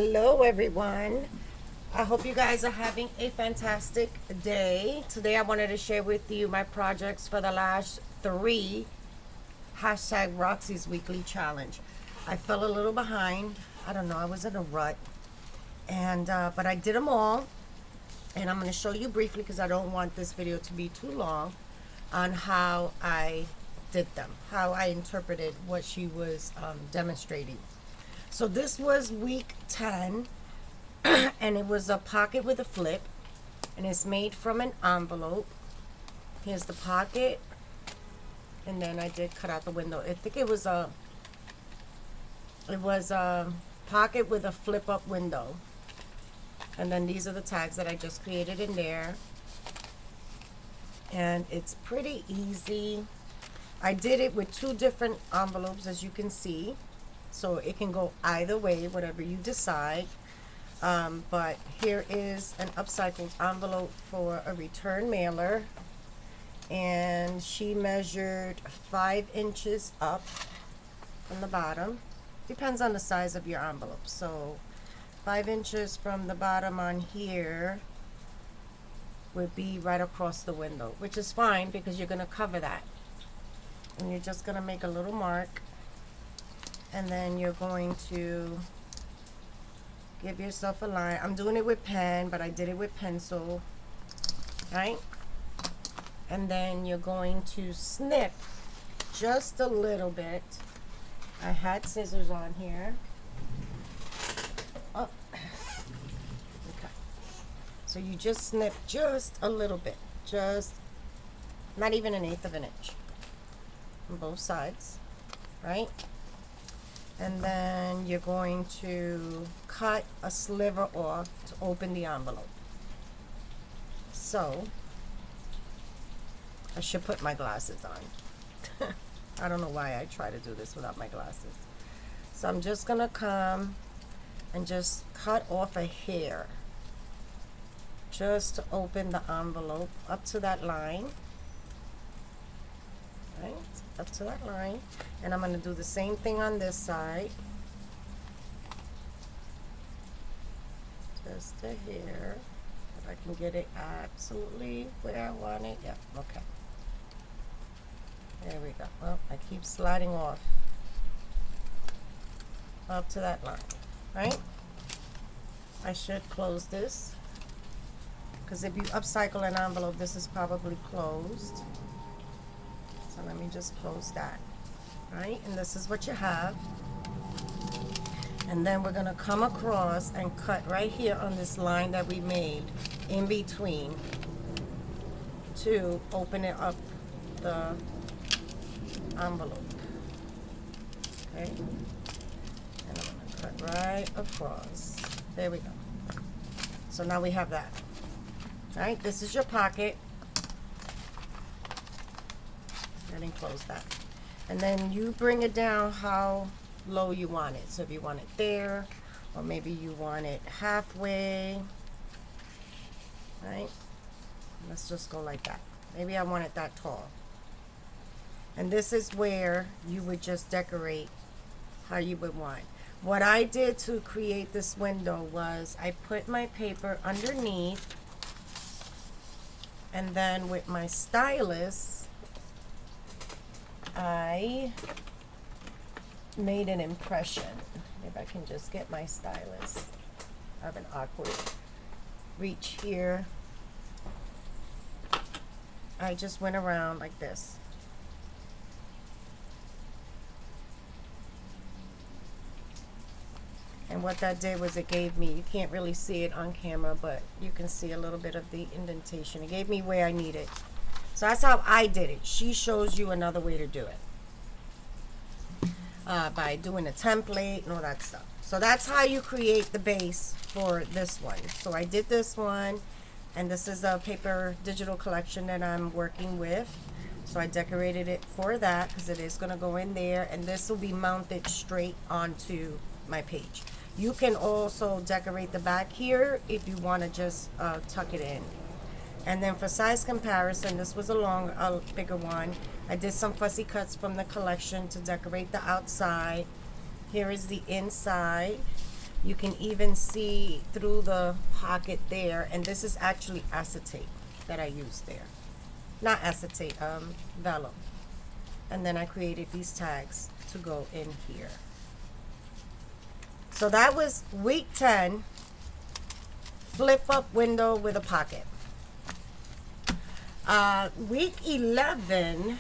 Hello everyone. I hope you guys are having a fantastic day. Today I wanted to share with you my projects for the last 3 hashtag Roxy's weekly challenge. I fell a little behind. I don't know, I was in a rut. And but I did them all. And I'm going to show you briefly because I don't want this video to be too long on how I did them, how I interpreted what she was demonstrating. So this was week 10 and it was a pocket with a flip, and it's made from an envelope. Here's the pocket, and then I did cut out the window. I think it was a pocket with a flip up window. And then these are the tags that I just created in there. And it's pretty easy. I did it with 2 different envelopes, as you can see. So it can go either way, whatever you decide. But here is an upcycled envelope for a return mailer. And she measured 5 inches up from the bottom. Depends on the size of your envelope. So 5 inches from the bottom on here would be right across the window, which is fine because you're going to cover that. And you're just going to make a little mark. And then you're going to give yourself a line. I'm doing it with pen, but I did it with pencil, right? And then you're going to snip just a little bit. I had scissors on here. Oh. Okay. So you just snip just a little bit, just not even 1/8 of an inch on both sides, right? And then you're going to cut a sliver off to open the envelope. So, I should put my glasses on. I don't know why I try to do this without my glasses. So I'm just going to come and just cut off a hair. Just to open the envelope up to that line. Right? Up to that line. And I'm going to do the same thing on this side. Just a hair. If I can get it absolutely where I want it. Yeah, okay. There we go. Well, I keep sliding off. Up to that line. Right? I should close this. Because if you upcycle an envelope, this is probably closed. So let me just close that. Right? And this is what you have. And then we're going to come across and cut right here on this line that we made in between to open it up the envelope. Okay? And I'm going to cut right across. There we go. So now we have that. Alright, this is your pocket. And close that. And then you bring it down how low you want it. So if you want it there, or maybe you want it halfway. Right? Let's just go like that. Maybe I want it that tall. And this is where you would just decorate how you would want. What I did to create this window was I put my paper underneath, and then with my stylus I made an impression. If I can just get my stylus. I have an awkward reach here. I just went around like this. And what that did was it gave me, you can't really see it on camera, but you can see a little bit of the indentation. It gave me where I need it. So that's how I did it. She shows you another way to do it. By doing a template and all that stuff. So that's how you create the base for this one. So I did this one, and this is a paper digital collection that I'm working with. So I decorated it for that because it is going to go in there, and this will be mounted straight onto my page. You can also decorate the back here if you want to just tuck it in. And then for size comparison, this was a bigger one. I did some fussy cuts from the collection to decorate the outside. Here is the inside. You can even see through the pocket there, and this is actually acetate that I used there. Not acetate, vellum. And then I created these tags to go in here. So that was week 10, flip up window with a pocket. Week 11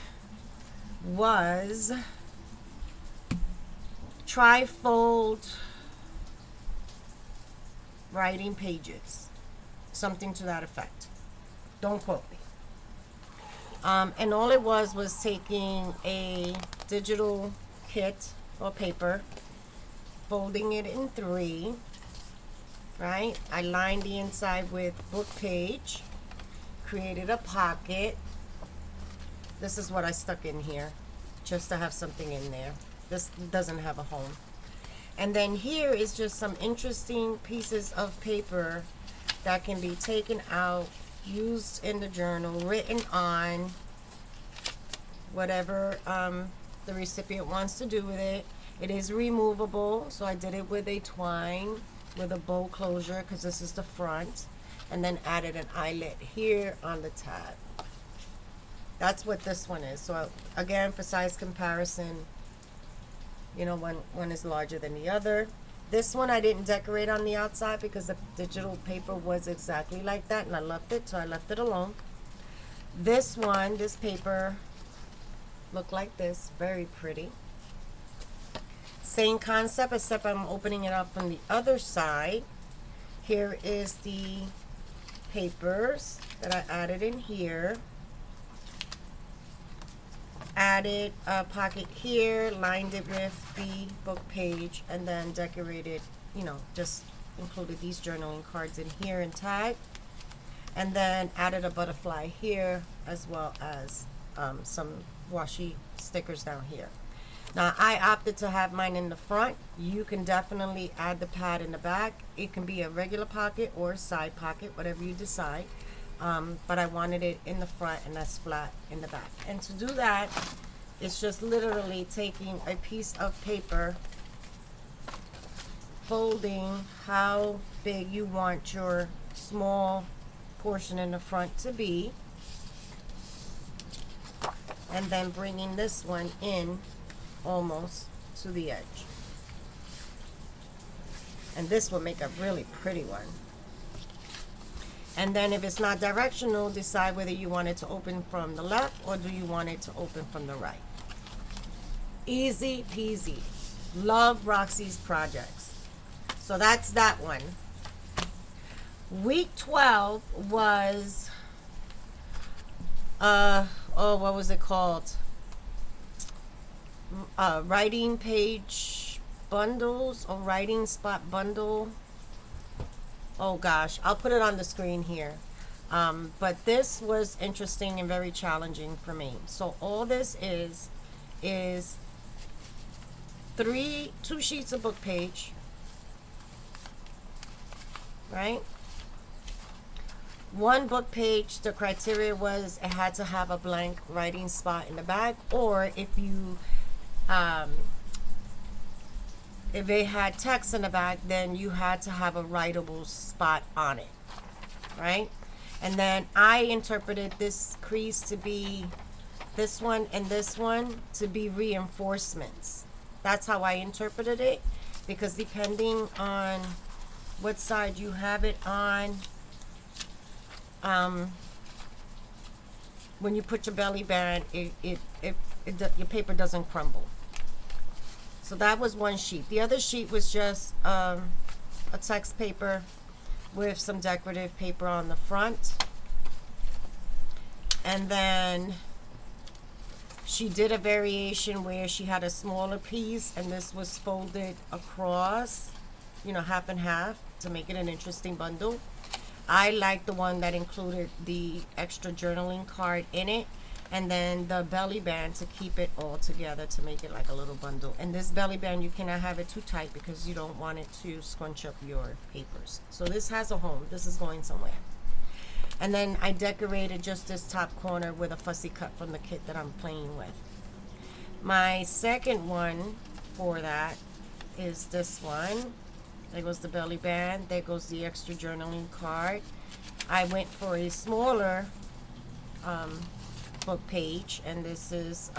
was trifold writing pages, something to that effect. Don't quote me. And all it was taking a digital kit or paper, folding it in 3, right? I lined the inside with book page, created a pocket. This is what I stuck in here, just to have something in there. This doesn't have a home. And then here is just some interesting pieces of paper that can be taken out, used in the journal, written on, whatever the recipient wants to do with it. It is removable, so I did it with a twine with a bow closure because this is the front, and then added an eyelet here on the tab. That's what this one is. So again, for size comparison, you know, one is larger than the other. This one I didn't decorate on the outside because the digital paper was exactly like that, and I loved it, so I left it alone. This one, this paper, looked like this, very pretty. Same concept, except I'm opening it up from the other side. Here is the papers that I added in here. Added a pocket here, lined it with the book page, and then decorated, you know, just included these journaling cards in here and tag. And then added a butterfly here, as well as some washi stickers down here. Now I opted to have mine in the front. You can definitely add the pad in the back. It can be a regular pocket or a side pocket, whatever you decide. But I wanted it in the front and that's flat in the back. And to do that, it's just literally taking a piece of paper, folding how big you want your small portion in the front to be, and then bringing this one in almost to the edge. And this will make a really pretty one. And then if it's not directional, decide whether you want it to open from the left or do you want it to open from the right. Easy peasy. Love Roxy's projects. So that's that one. Week 12 was, what was it called? Writing page bundles or writing spot bundle. Oh gosh, I'll put it on the screen here. But this was interesting and very challenging for me. So all this is 2 sheets of book page, right? 1 book page, the criteria was it had to have a blank writing spot in the back, or if you if it had text in the back, then you had to have a writable spot on it, right? And then I interpreted this crease to be this one and this one to be reinforcements. That's how I interpreted it, because depending on what side you have it on, when you put your belly band, your paper doesn't crumble. So that was 1 sheet. The other sheet was just a text paper with some decorative paper on the front. And then she did a variation where she had a smaller piece and this was folded across, you know, half and half to make it an interesting bundle. I like the one that included the extra journaling card in it, and then the belly band to keep it all together to make it like a little bundle. And this belly band, you cannot have it too tight because you don't want it to scrunch up your papers. So this has a home. This is going somewhere. And then I decorated just this top corner with a fussy cut from the kit that I'm playing with. My second one for that is this one. There goes the belly band. There goes the extra journaling card. I went for a smaller book page, and this is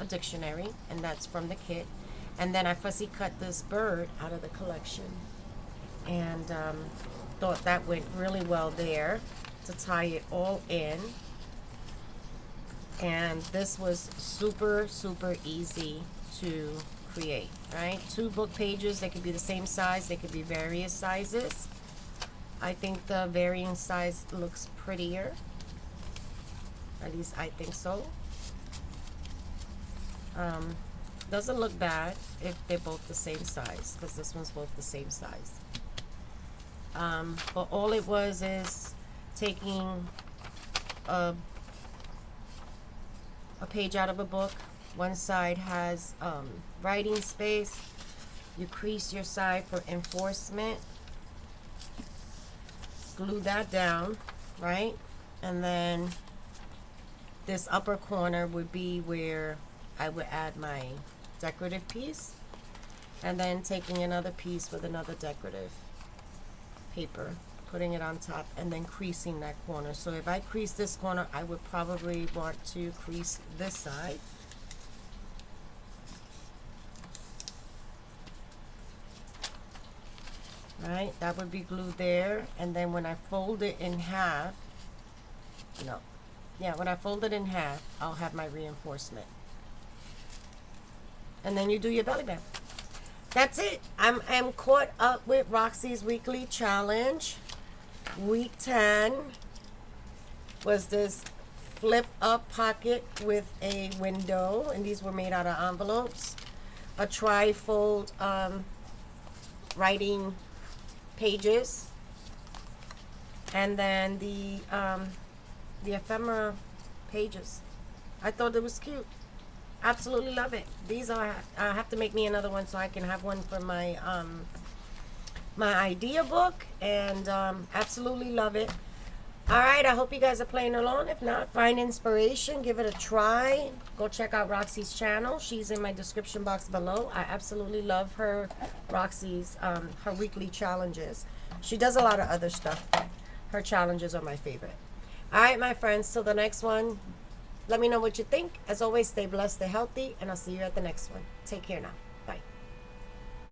a dictionary, and that's from the kit. And then I fussy cut this bird out of the collection, and thought that went really well there to tie it all in. And this was super easy to create, right? 2 book pages. They could be the same size, they could be various sizes. I think the varying size looks prettier, at least I think so. Doesn't look bad if they're both the same size, because this one's both the same size. But all it was is taking a page out of a book. One side has writing space. You crease your side for enforcement. Glue that down, right? And then this upper corner would be where I would add my decorative piece. And then taking another piece with another decorative paper, putting it on top, and then creasing that corner. So if I crease this corner, I would probably want to crease this side. Right, that would be glued there. And then when I fold it in half, when I fold it in half, I'll have my reinforcement. And then you do your belly band. That's it. I'm caught up with Roxy's weekly challenge. Week 10 was this flip up pocket with a window, and these were made out of envelopes. A tri-fold writing pages, and then the ephemera pages. I thought it was cute. Absolutely love it. These are, I have to make me another one so I can have one for my my idea book, and absolutely love it. All right, I hope you guys are playing along. If not, find inspiration, give it a try. Go check out Roxy's channel. She's in my description box below. I absolutely love her, Roxy's, her weekly challenges. She does a lot of other stuff, but her challenges are my favorite. All right, my friends, till the next one, let me know what you think. As always, stay blessed, stay healthy, and I'll see you at the next one. Take care now.